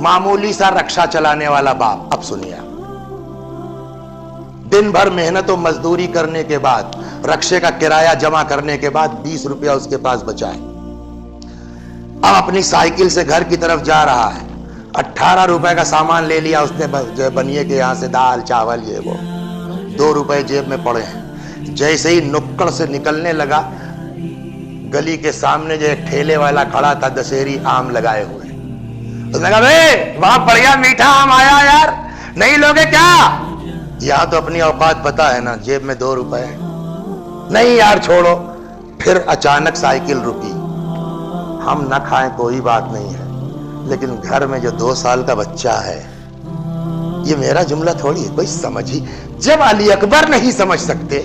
معمولی سا رکشا چلانے والا باپ. اب سنیے, دن بھر محنت و مزدوری کرنے کے بعد, رکشے کا کرایہ جمع کرنے کے بعد 20 روپیہ اس کے پاس بچا ہے. اب اپنی سائیکل سے گھر کی طرف جا رہا ہے. 18 روپے کا سامان لے لیا اس نے بنیے کے یہاں سے, دال چاول یہ وہ. 2 روپے جیب میں پڑے ہیں. جیسے ہی نکڑ سے نکلنے لگا, گلی کے سامنے جو ایک ٹھیلے والا کھڑا تھا دسہری آم لگائے ہوئے. اس نے کہا بھائی وہاں بڑھیا میٹھا آم آیا یار, نہیں لوگے کیا؟ یہاں تو اپنی اوقات پتا ہے نا, جیب میں 2 روپے. نہیں یار چھوڑو. پھر اچانک سائیکل رکی. ہم نہ کھائیں کوئی بات نہیں ہے, لیکن گھر میں جو 2 سال کا بچہ ہے, یہ میرا جملہ تھوڑی ہے, کوئی سمجھ ہی. جب علی اکبر نہیں سمجھ سکتے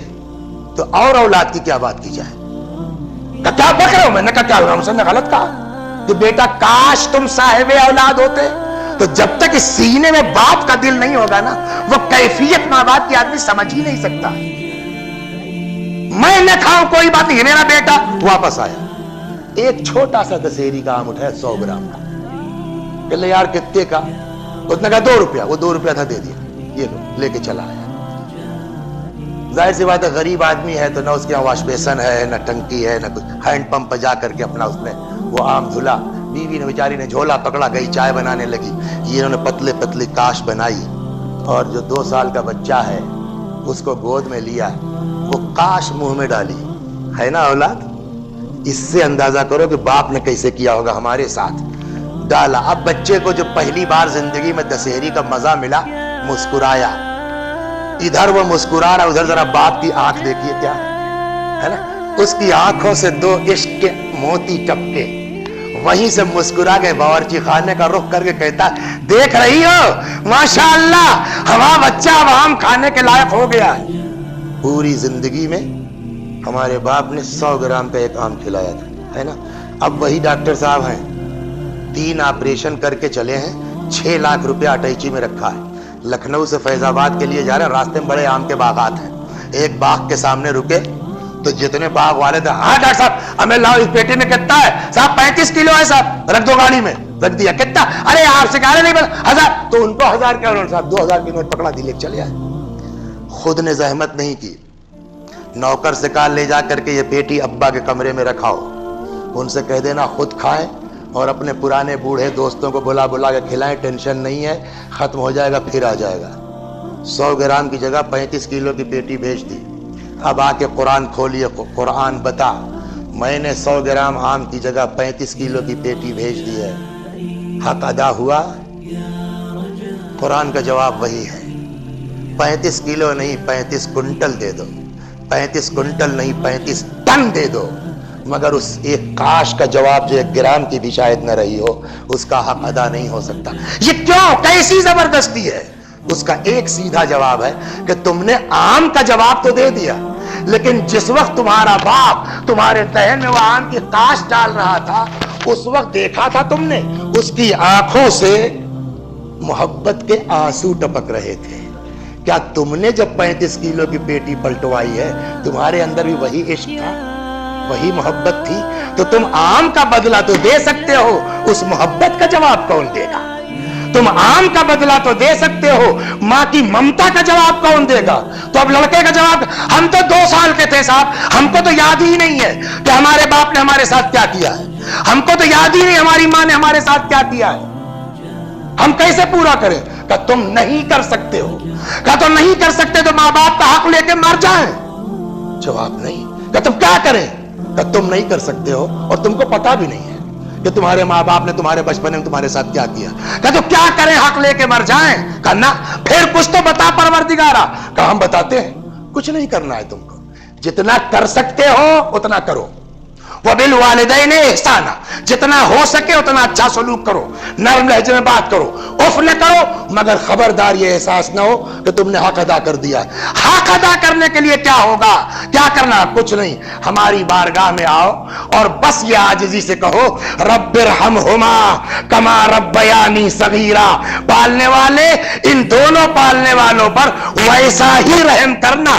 تو اور اولاد کی کیا بات کی جائے؟ کیا بک رہا ہوں میں نے کہا کیا غلط کہا کہ بیٹا کاش تم صاحب اولاد ہوتے. تو جب تک اس سینے میں باپ کا دل نہیں ہوگا نا, وہ کیفیت ماں باپ کی آدمی سمجھ ہی نہیں سکتا. میں نہ کھاؤں کوئی بات نہیں, میرا بیٹا واپس آیا, ایک چھوٹا سا دسہری کا آم اٹھایا 100 گرام کا. کہ لے یار کتنے کا؟ اس نے کہا 2 روپیہ. وہ 2 روپیہ تھا, دے دیا. یہ لو, لے کے چلا آیا. ظاہر سی بات ہے غریب آدمی ہے تو نہ اس کے یہاں واش بیسن ہے, نہ ٹنکی ہے, نہ کچھ. ہینڈ پمپ پہ جا کر کے اپنا اس نے وہ آم دھلا. بیوی نے بیچاری نے جھولا پکڑا, گئی چائے بنانے لگی. یہ انہوں نے پتلے پتلی کاش بنائی, اور جو 2 سال کا بچہ ہے اس کو گود میں لیا, وہ کاش منہ میں ڈالی. ہے نا اولاد؟ اس سے اندازہ کرو کہ باپ نے کیسے کیا ہوگا ہمارے ساتھ. ڈالا. اب بچے کو جو پہلی بار زندگی میں دسہری کا مزہ ملا, مسکرایا. ادھر وہ مسکرا رہا, ادھر ذرا باپ کی آنکھ دیکھیے کیا ہے نا, اس کی آنکھوں سے 2 عشق کے موتی ٹپکے. وہیں سے مسکرا کے باورچی خانے کا رخ کر کے کہتا, دیکھ رہی ہو ماشاءاللہ ہمارا بچہ اب آم کھانے کے لائق ہو گیا ہے. پوری زندگی میں ہمارے باپ نے 100 گرام کا ایک آم کھلایا تھا, ہے نا. اب وہی ڈاکٹر صاحب ہیں, 3 آپریشن کر کے چلے ہیں, 6 لاکھ روپیہ اٹیچی میں رکھا ہے. لکھنؤ سے فیض آباد کے لیے جا رہے ہیں, راستے میں بڑے آم کے باغات ہیں. ایک باغ کے سامنے رکے تو جتنے باغ والے تھے, ہاں ڈاکٹر صاحب ہمیں لاؤ, اس پیٹی میں کتنا ہے؟ صاحب 35 کلو ہے صاحب, رکھ دو گاڑی میں. رکھ دیا. کتنا؟ ارے آپ سے کہا نہیں 1000. تو ان کو 1000 کا نوٹ, صاحب 2000 کی نوٹ پکڑا دی, لے چلے آئے. خود نے زحمت نہیں کی, نوکر سے کہا لے جا کر کے یہ پیٹی ابا کے کمرے میں رکھاؤ, ان سے کہہ دینا خود کھائیں اور اپنے پرانے بوڑھے دوستوں کو بلا کے کھلائیں, ٹینشن نہیں ہے, ختم ہو جائے گا پھر آ جائے گا. 100 گرام کی جگہ 35 کلو کی پیٹی بھیج دی. اب آ کے قرآن کھولیے, قرآن بتا میں نے 100 گرام آم کی جگہ 35 کلو کی پیٹی بھیج دی ہے, حق ادا ہوا؟ قرآن کا جواب وہی ہے, 35 کلو نہیں 35 کنٹل دے دو, 35 کنٹل نہیں 35 ٹن دے دو, مگر اس ایک کاش کا جواب جو 1 گرام کی بھی شاید نہ رہی ہو, اس کا حق ادا نہیں ہو سکتا. یہ کیوں؟ کیسی زبردستی ہے؟ اس کا ایک سیدھا جواب ہے کہ تم نے آم کا جواب تو دے دیا, لیکن جس وقت تمہارا باپ تمہارے دہن میں وہ آم کی کاش ڈال رہا تھا, اس وقت دیکھا تھا تم نے اس کی آنکھوں سے محبت کے آنسو ٹپک رہے تھے. کیا تم نے جب 35 کلو کی پیٹی پلٹوائی ہے, تمہارے اندر بھی وہی عشق تھا, وہی محبت تھی؟ تو تم آم کا بدلہ تو دے سکتے ہو, اس محبت کا جواب کون دے گا؟ تم آم کا بدلہ تو دے سکتے ہو, ماں کی ممتا کا جواب کون دے گا؟ تو اب لڑکے کا جواب, ہم تو 2 سال کے تھے صاحب, ہم کو تو یاد ہی نہیں ہے کہ ہمارے باپ نے ہمارے ساتھ کیا کیا ہے, ہم کو تو یاد ہی نہیں ہماری ماں نے ہمارے ساتھ کیا کیا ہے, ہم کیسے پورا کریں؟ کہ تم نہیں کر سکتے ہو, کہ تم نہیں کر سکتے تو ماں باپ کا حق لے کے مر جائیں. جواب نہیں. کہ تم کیا کریں؟ کہ تم نہیں کر سکتے ہو اور تم کو پتا بھی نہیں ہے کہ تمہارے ماں باپ نے تمہارے بچپن میں تمہارے ساتھ کیا کیا. کہ تو کیا کریں, حق لے کے مر جائیں؟ کرنا پھر کچھ تو بتا پروردگارا. کہ ہم بتاتے ہیں, کچھ نہیں کرنا ہے تم کو, جتنا کر سکتے ہو اتنا کرو. وبالوالدین احسانا, جتنا ہو سکے اتنا اچھا سلوک کرو, نرم لہجے میں بات کرو, اف نہ کرو, مگر خبردار یہ احساس نہ ہو کہ تم نے حق ادا کر دیا. حق ادا کرنے کے لیے کیا ہوگا, کیا کرنا؟ کچھ نہیں. ہماری بارگاہ میں آؤ اور بس یہ عاجزی سے کہو, رب ارحمہما کما ربیانی صغیرا. پالنے والے ان دونوں پالنے والوں پر ویسا ہی رحم کرنا